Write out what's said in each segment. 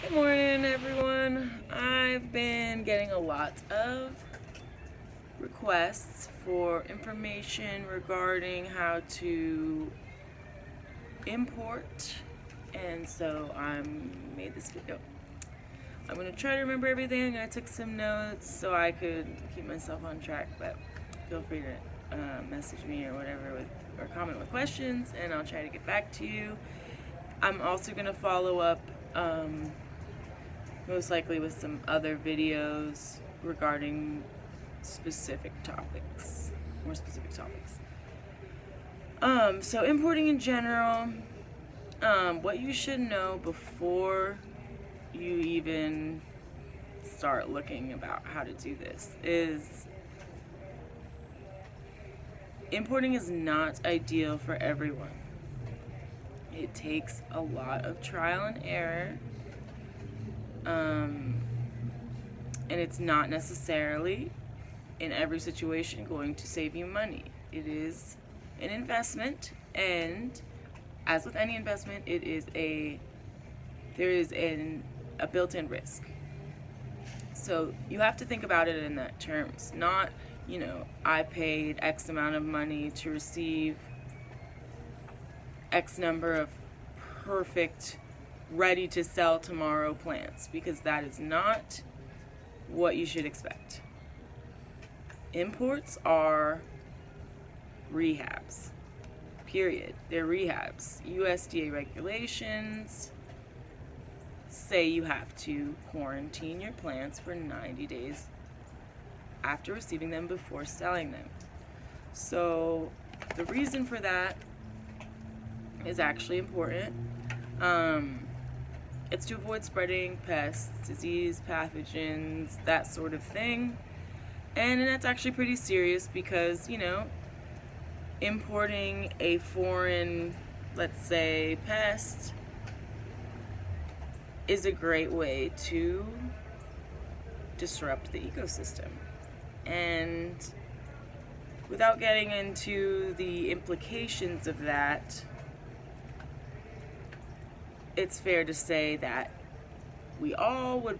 Good morning, everyone. I've been getting a lot of requests for information regarding how to import, and so I made this video. I'm going to try to remember everything. I took some notes so I could keep myself on track, but feel free to message me or whatever or comment with questions, and I'll try to get back to you. I'm also going to follow up most likely with some other videos regarding specific topics, more specific topics. So importing in general, what you should know before you even start looking about how to do this is importing is not ideal for everyone. It takes a lot of trial and error. And it's not necessarily in every situation going to save you money. It is an investment, and as with any investment, there is a built-in risk. So you have to think about it in that terms, not, I paid X amount of money to receive X number of perfect, ready to sell tomorrow plants, because that is not what you should expect. Imports are rehabs, period. They're rehabs. USDA regulations say you have to quarantine your plants for 90 days after receiving them before selling them. So the reason for that is actually important. It's to avoid spreading pests, disease, pathogens, that sort of thing. And that's actually pretty serious because, importing a foreign, let's say, pest is a great way to disrupt the ecosystem. And without getting into the implications of that, it's fair to say that we all would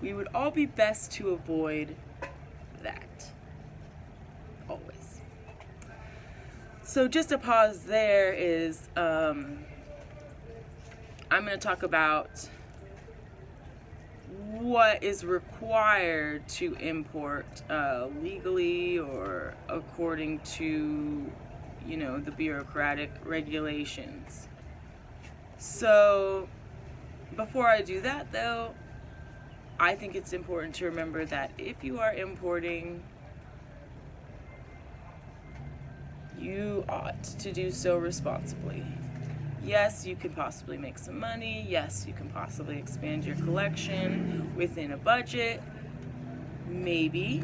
we would all be best to avoid that. Always. So just a pause there is, I'm going to talk about what is required to import legally or according to the bureaucratic regulations. So before I do that though, I think it's important to remember that if you are importing, you ought to do so responsibly. Yes, you can possibly make some money. Yes, you can possibly expand your collection within a budget. Maybe.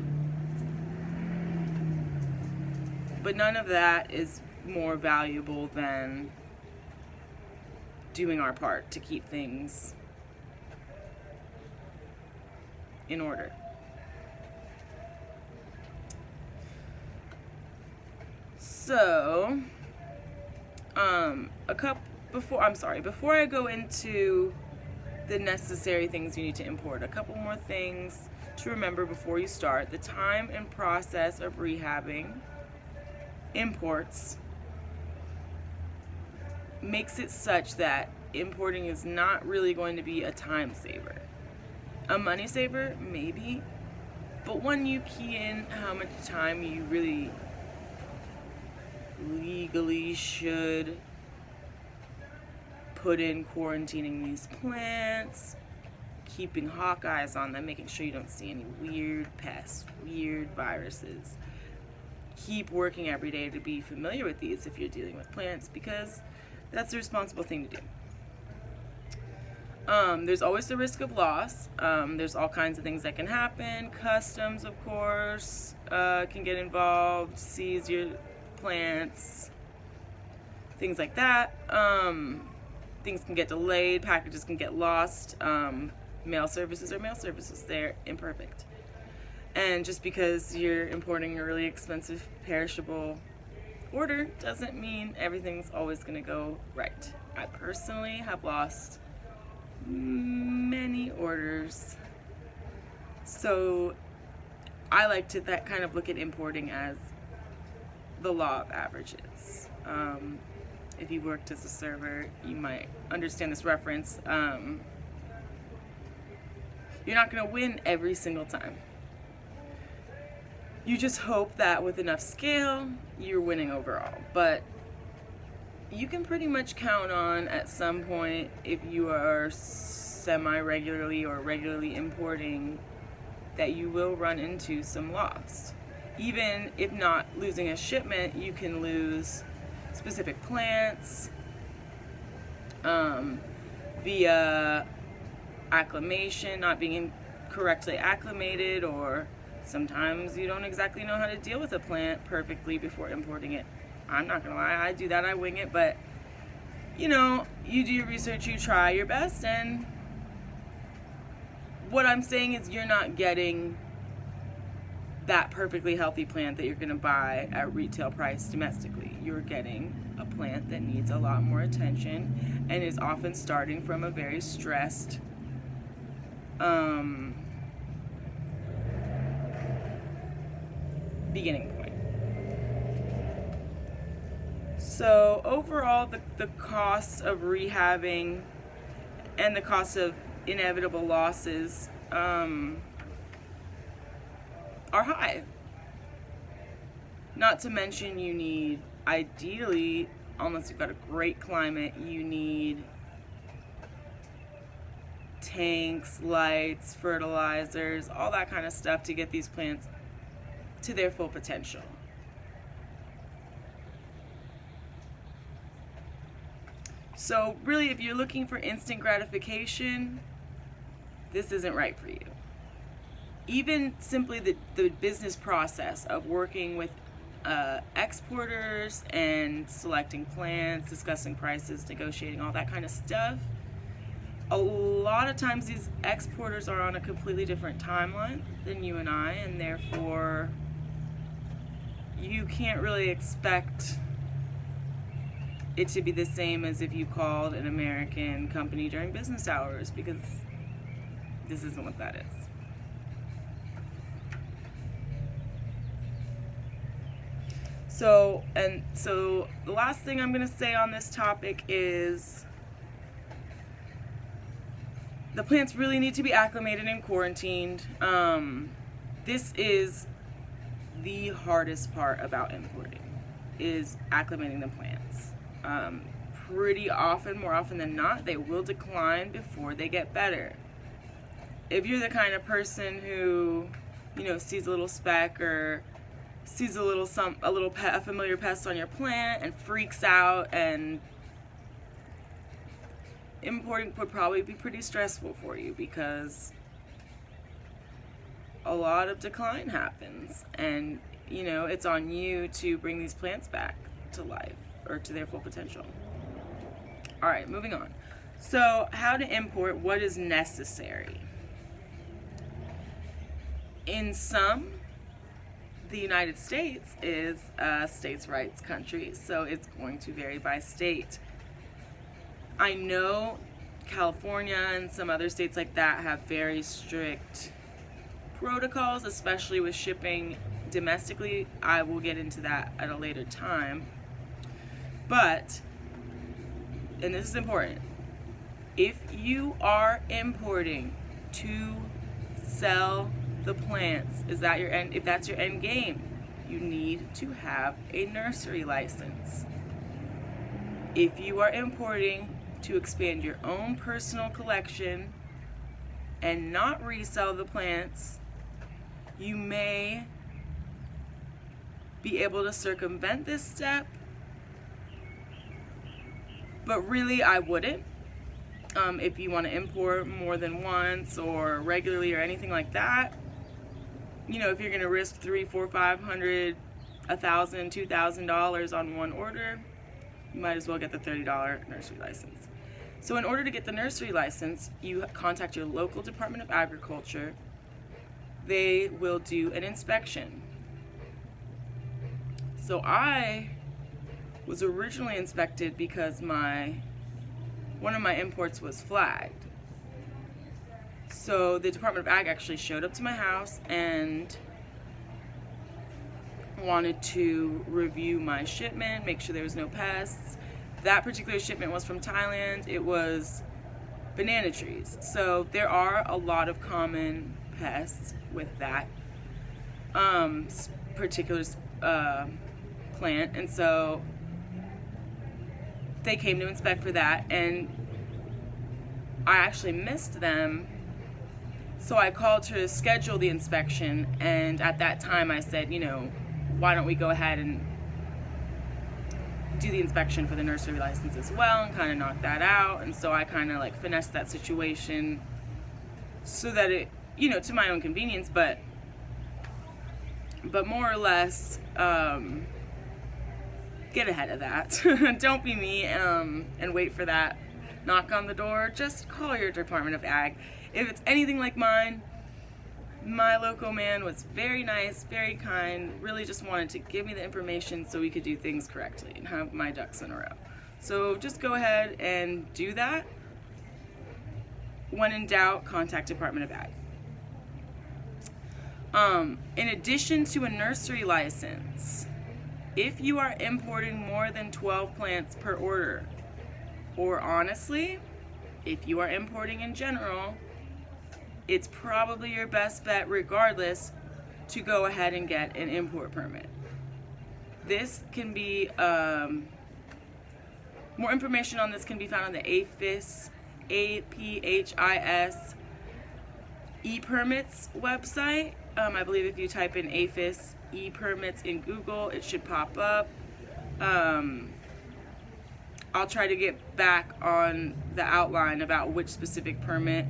But none of that is more valuable than doing our part to keep things in order. So, before I go into the necessary things you need to import, a couple more things to remember before you start. The time and process of rehabbing imports makes it such that importing is not really going to be a time saver. A money saver, maybe, but when you key in how much time you really legally should put in quarantining these plants, keeping hawk eyes on them, making sure you don't see any weird pests, weird viruses. Keep working every day to be familiar with these if you're dealing with plants, because that's the responsible thing to do. There's always the risk of loss. There's all kinds of things that can happen. Customs, of course, can get involved, seize your plants, things like that. Things can get delayed, packages can get lost. Mail services are mail services. They're imperfect. And just because you're importing a really expensive perishable order doesn't mean everything's always going to go right. I personally have lost many orders. So I like to kind of look at importing as the law of averages. If you've worked as a server, you might understand this reference. You're not going to win every single time. You just hope that with enough scale, you're winning overall. But you can pretty much count on at some point, if you are semi-regularly or regularly importing, that you will run into some loss. Even if not losing a shipment, you can lose specific plants via acclimation, not being correctly acclimated, or sometimes you don't exactly know how to deal with a plant perfectly before importing it. I'm not gonna lie, I do that, I wing it, but you know, you do your research, you try your best, and what I'm saying is you're not getting that perfectly healthy plant that you're gonna buy at retail price domestically. You're getting a plant that needs a lot more attention and is often starting from a very stressed beginning point. So overall, the costs of rehabbing and the cost of inevitable losses are high. Not to mention, you need, ideally, unless you've got a great climate, you need tanks, lights, fertilizers, all that kind of stuff to get these plants to their full potential. So really, if you're looking for instant gratification, this isn't right for you. Even simply the business process of working with exporters and selecting plants, discussing prices, negotiating, all that kind of stuff, a lot of times these exporters are on a completely different timeline than you and I, and therefore you can't really expect it to be the same as if you called an American company during business hours, because this isn't what that is. So the last thing I'm going to say on this topic is the plants really need to be acclimated and quarantined. This is the hardest part about importing, is acclimating the plants. Pretty often, more often than not, they will decline before they get better. If you're the kind of person who, you know, sees a little speck or sees a familiar pest on your plant and freaks out, and importing would probably be pretty stressful for you, because a lot of decline happens, and you know, it's on you to bring these plants back to life or to their full potential. All right, moving on. So how to import, what is necessary? In the United States is a states' rights country, so it's going to vary by state. I know California and some other states like that have very strict protocols, especially with shipping domestically. I will get into that at a later time. But, and this is important, if you are importing to sell the plants, if that's your end game, you need to have a nursery license. If you are importing to expand your own personal collection and not resell the plants, you may be able to circumvent this step, but really I wouldn't. If you want to import more than once or regularly or anything like that, you know, if you're going to risk $300, $400, $500, $1,000, $2,000 on one order, you might as well get the $30 nursery license. So in order to get the nursery license, you contact your local Department of Agriculture. They will do an inspection. So I was originally inspected because one of my imports was flagged. So the Department of Ag actually showed up to my house and wanted to review my shipment, make sure there was no pests. That particular shipment was from Thailand. It was banana trees. So there are a lot of common pests with that particular plant, and so they came to inspect for that, and I actually missed them. So I called to schedule the inspection, and at that time I said, why don't we go ahead and do the inspection for the nursery license as well and kind of knock that out. And so I kind of like finessed that situation so that it, to my own convenience, but more or less get ahead of that. Don't be me and wait for that knock on the door. Just call your Department of Ag. If it's anything like mine, my local man was very nice, very kind, really just wanted to give me the information so we could do things correctly and have my ducks in a row. So just go ahead and do that. When in doubt, contact Department of Ag. In addition to a nursery license, if you are importing more than 12 plants per order, or honestly, if you are importing in general, it's probably your best bet regardless to go ahead and get an import permit. This can be, more information on this can be found on the APHIS e-permits website. I believe if you type in APHIS e-permits in Google, it should pop up. I'll try to get back on the outline about which specific permit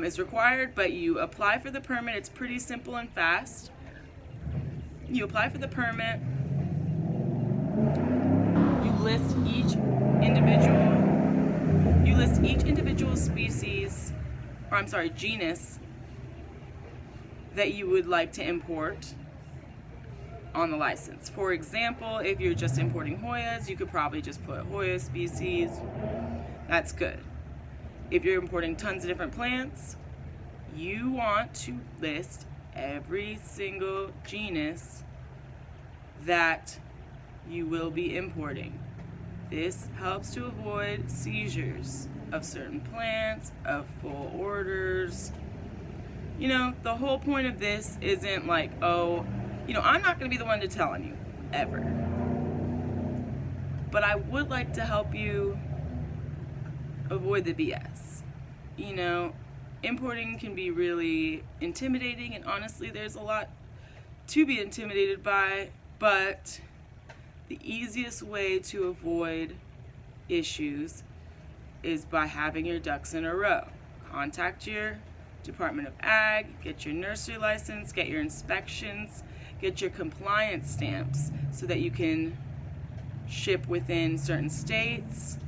is required, but you apply for the permit. It's pretty simple and fast. You apply for the permit. You list each individual species, or I'm sorry, genus that you would like to import on the license. For example, if you're just importing Hoyas, you could probably just put Hoya species. That's good. If you're importing tons of different plants, you want to list every single genus that you will be importing. This helps to avoid seizures of certain plants, of full orders. The whole point of this isn't like, I'm not going to be the one to tell on you, ever. But I would like to help you avoid the BS. Importing can be really intimidating, and honestly, there's a lot to be intimidated by, but the easiest way to avoid issues is by having your ducks in a row. Contact your Department of Ag, get your nursery license, get your inspections, get your compliance stamps so that you can ship within certain states.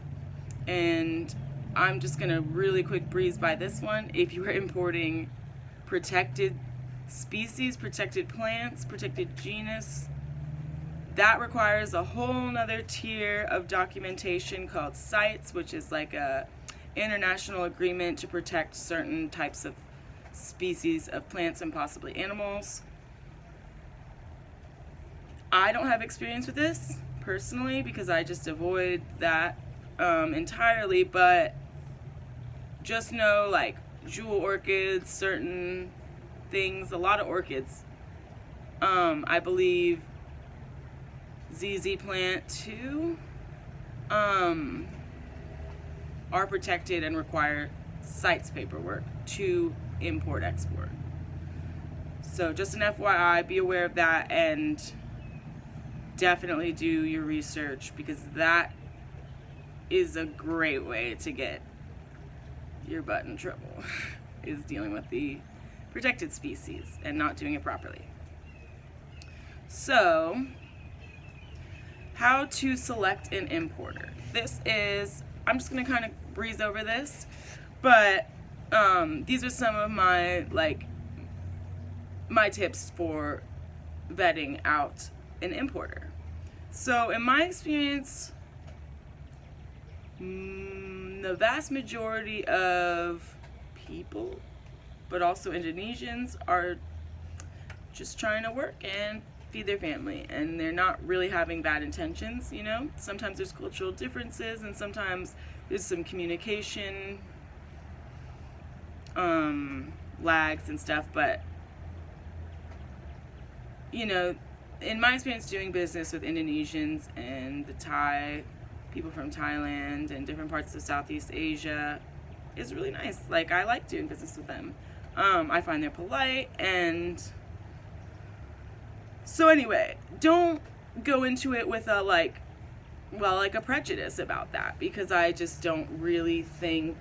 And I'm just going to really quick breeze by this one. If you are importing protected species, protected plants, protected genus, that requires a whole nother tier of documentation called CITES, which is like a international agreement to protect certain types of species of plants and possibly animals. I don't have experience with this personally because I just avoid that entirely, but just know like jewel orchids, certain things, a lot of orchids, I believe ZZ plant too, are protected and require CITES paperwork to import export. So just an FYI, be aware of that and definitely do your research, because that is a great way to get your butt in trouble is dealing with the protected species and not doing it properly. So, how to select an importer. I'm just going to kind of breeze over this, but these are some of my tips for vetting out an importer. So in my experience, the vast majority of people, but also Indonesians, are just trying to work and feed their family, and they're not really having bad intentions, you know? Sometimes there's cultural differences, and sometimes there's some communication lags and stuff, but you know, in my experience doing business with Indonesians and the Thai people from Thailand and different parts of Southeast Asia is really nice. Like, I like doing business with them. I find they're polite, and so anyway, don't go into it with a like a prejudice about that, because I just don't really think,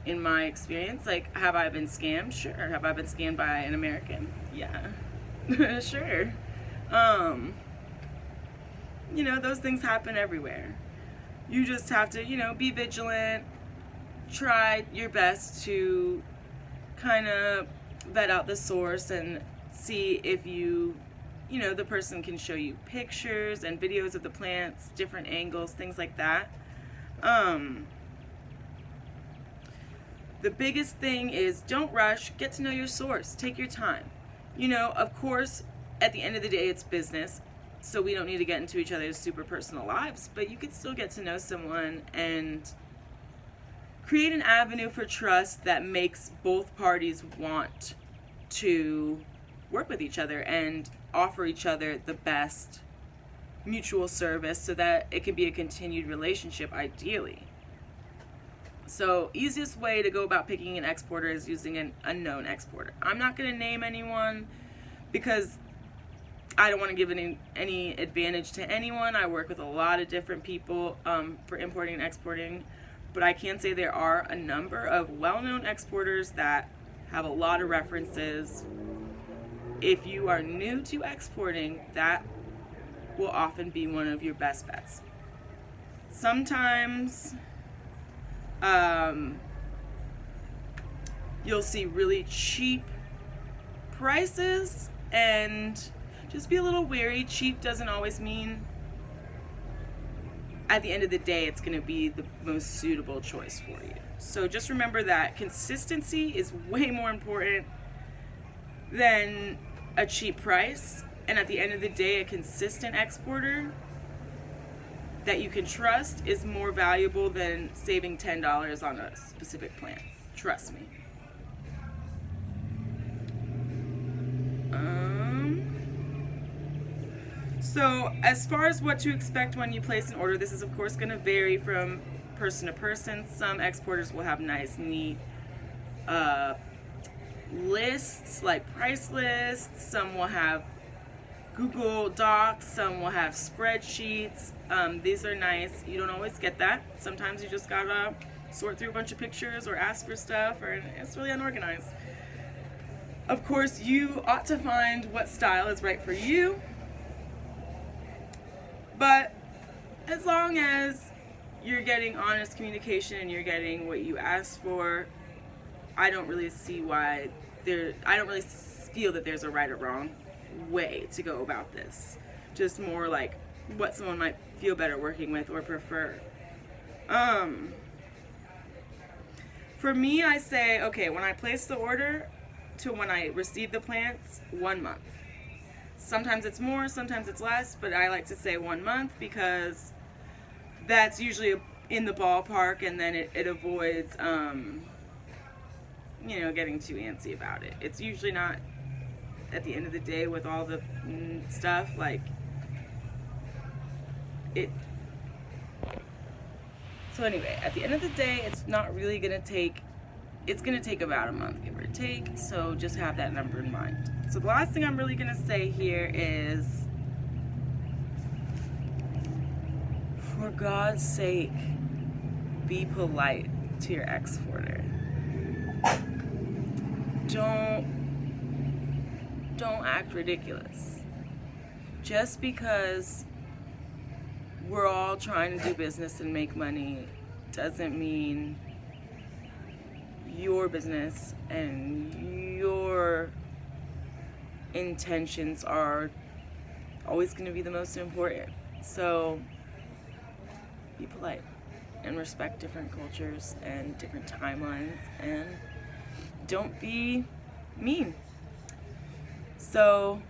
in my experience, like, have I been scammed? Sure. Have I been scammed by an American? Yeah. Sure. You know, those things happen everywhere. You just have to, you know, be vigilant, try your best to kind of vet out the source and see if you know, the person can show you pictures and videos of the plants, different angles, things like that. The biggest thing is don't rush, get to know your source, take your time. You know, of course, at the end of the day, it's business, so we don't need to get into each other's super personal lives, but you could still get to know someone and create an avenue for trust that makes both parties want to work with each other and offer each other the best mutual service so that it can be a continued relationship, ideally. So, easiest way to go about picking an exporter is using an unknown exporter. I'm not going to name anyone because I don't want to give any advantage to anyone. I work with a lot of different people for importing and exporting, but I can say there are a number of well-known exporters that have a lot of references. If you are new to exporting, that will often be one of your best bets. Sometimes you'll see really cheap prices, and just be a little wary. Cheap doesn't always mean, at the end of the day, it's going to be the most suitable choice for you. So just remember that consistency is way more important than a cheap price, and at the end of the day, a consistent exporter that you can trust is more valuable than saving $10 on a specific plant. Trust me. So as far as what to expect when you place an order, this is of course going to vary from person to person. Some exporters will have nice, neat lists, like price lists. Some will have Google Docs, some will have spreadsheets. These are nice. You don't always get that. Sometimes you just gotta sort through a bunch of pictures or ask for stuff, or it's really unorganized. Of course, you ought to find what style is right for you, but as long as you're getting honest communication and you're getting what you asked for, I don't really feel that there's a right or wrong way to go about this. Just more like what someone might feel better working with or prefer. For me, I say, okay, when I place the order to when I receive the plants, 1 month. Sometimes it's more, sometimes it's less, but I like to say 1 month because that's usually in the ballpark, and then it avoids getting too antsy about it. It's usually not, at the end of the day, with all the stuff, like it. So anyway, at the end of the day, it's not really gonna take, it's gonna take about a month, give or take, so just have that number in mind. So the last thing I'm really gonna say here is, for God's sake, be polite to your exporter. Don't act ridiculous. Just because we're all trying to do business and make money doesn't mean your business and your intentions are always going to be the most important. So be polite and respect different cultures and different timelines, and don't be mean. So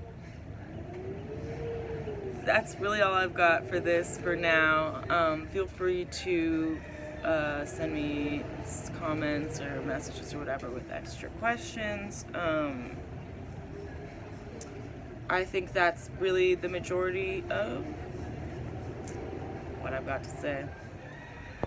that's really all I've got for this for now. Feel free to send me comments or messages or whatever with extra questions. I think that's really the majority of what I've got to say.